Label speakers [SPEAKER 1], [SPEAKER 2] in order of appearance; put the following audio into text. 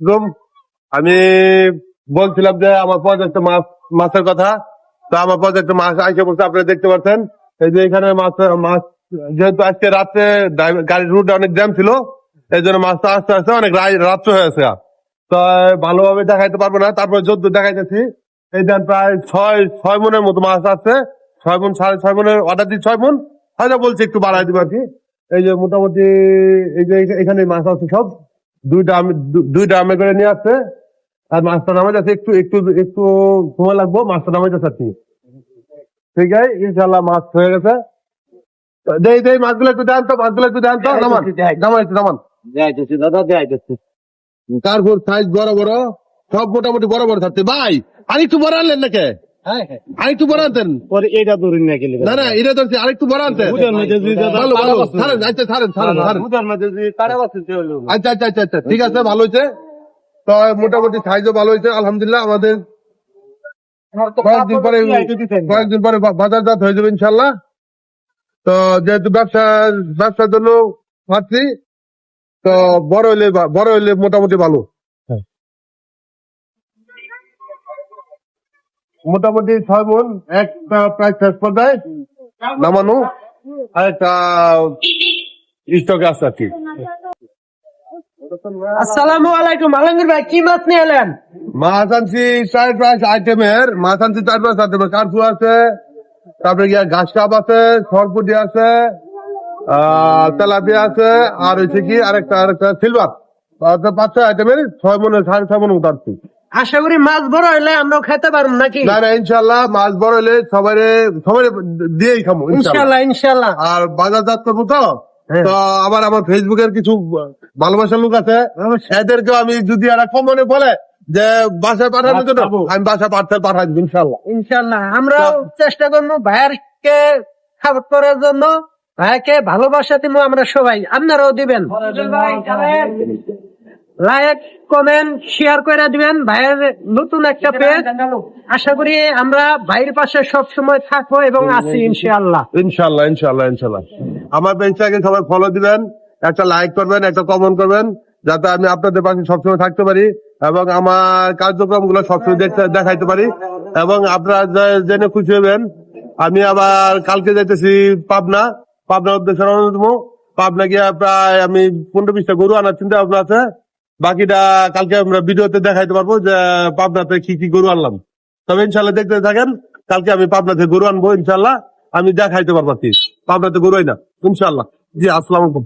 [SPEAKER 1] Room আমি বলছিলাম যে আমার প্রজেক্টে মাছের কথা। তো আমার প্রজেক্টে মাছ আইসে পড়ছে, আপনারা দেখতে পাচ্ছেন। এই যে এখানে মাছ যেহেতু আজকে রাত্রে গাড়ির রুট অনেক জ্যাম ছিল, এই জন্য মাছটা আস্তে আস্তে অনেক রাত্র হয়েছে। তো ভালোভাবে দেখাইতে পারবো না, তারপরে যদ্দ দেখাইতেছি। এই দেন প্রায় ছয় মনের মতো মাছ আছে। 6 মন 6.5 মনের অর্ডার দিই, 6 মন হয়তো বলছি একটু বাড়াই দিব আর কি। এই যে মোটামুটি এই যে এখানে মাছ আছে সব, দুই ড্রামে করে নিয়ে আসছে। আর মাছটা নামে যাচ্ছে, একটু একটু একটু সময় লাগবো, মাছটা নামে যাচ্ছে আর কি। ঠিক আছে, ইনশাল্লাহ মাছ হয়ে গেছে। মাছগুলো একটু দেন তো, মাছগুলো একটু দেন তো, নামান নামান একটু নামান।
[SPEAKER 2] দাদা দেখাইতেছি।
[SPEAKER 1] তারপর সাইজ বড় বড়, সব মোটামুটি বড় বড় থাকছে। ভাই আরেকটু বড় আনলেন নাকি? আরেকটু বড় আনতেন।
[SPEAKER 2] এটা ধরুন না গেলে
[SPEAKER 1] না না, এটা ধরছি, আরেকটু বড় আনতেন। ভালো ভালো, ছাড়েন, আচ্ছা ছাড়েন ছাড়েন ছাড়েন। আচ্ছা আচ্ছা আচ্ছা আচ্ছা, ঠিক আছে, ভালো হয়েছে। তো মোটামুটি সাইজও ভালো হয়েছে আলহামদুলিল্লাহ। আমাদের কয়েকদিন পরে বাজারজাত হয়ে যাবে ইনশাল্লাহ। তো যেহেতু ব্যবসার জন্য পাচ্ছি, তো বড় হইলে মোটামুটি ভালো। মোটামুটি 6 মন একটা প্রায় শেষ পর্যায়ে নামানো, আর একটা স্টকে আছে আর কি।
[SPEAKER 3] আসসালামু আলাইকুম আলমগীর ভাই, কি মাছ নিয়ে এলেন?
[SPEAKER 1] মাছ আনছি 4-5 আইটেমের, মাছ আনছি 4-5 আইটেমের। কার্পু আছে, তারপরে গিয়া ঘাস কাপ আছে, সরপুটি আছে, তেলাপিয়া আছে, আর হচ্ছে কি আরেকটা সিলভার। 5-6 আইটেমের 6 মনের 6.5 মন উঠাচ্ছি।
[SPEAKER 3] আশা করি মাছ বড় হইলে আমরাও খেতে পারবো নাকি?
[SPEAKER 1] না না, ইনশাল্লাহ মাছ বড় হলে সবাই দিয়েই খাবো
[SPEAKER 3] ইনশাল্লাহ ইনশাল্লাহ।
[SPEAKER 1] আর বাজারজাত করবো তো। তো আবার আমার ফেসবুকের কিছু ভালোবাসার লোক আছে, এদেরকেও আমি যদি এরা কমনে বলে যে বাসায় পাঠানোর জন্য, আমি বাসায় পাঠাই দিব ইনশাল্লাহ।
[SPEAKER 3] ইনশাল্লাহ আমরাও চেষ্টা করবো ভাইয়ারকে খাবার করার জন্য, ভাইয়াকে ভালোবাসা দিব আমরা সবাই, আপনারাও দিবেন। লাইক কমেন্ট শেয়ার করে দিবেন ভাইয়ের নতুন একটা পেজ। আশা করি আমরা ভাইয়ের পাশে সব সময় থাকবো এবং আছি ইনশাআল্লাহ।
[SPEAKER 1] ইনশাল্লাহ ইনশাল্লাহ ইনশাল্লাহ। আমার পেজটাকে সবাই ফলো দিবেন, একটা লাইক করবেন, একটা কমেন্ট করবেন, যাতে আমি আপনাদের পাশে সবসময় থাকতে পারি এবং আমার কার্যক্রম গুলো সবসময় দেখাইতে পারি। এবং আপনারা জেনে খুশি হবেন, আমি আবার কালকে যাইতেছি পাবনা উদ্দেশ্যে রওনা দেবো। পাবনা গিয়ে প্রায় আমি 15-20টা গরু আনার চিন্তা ভাবনা আছে। বাকিটা কালকে আমরা ভিডিওতে দেখাইতে পারবো যে পাবনাতে কি কি গরু আনলাম। তবে ইনশাল্লাহ দেখতে থাকেন, কালকে আমি পাবনাতে গরু আনবো ইনশাল্লাহ। আমি দেখাইতে পারবো কি পাবনাতে গরু না ইনশাল্লাহ। জি, আসসালামু আলাইকুম।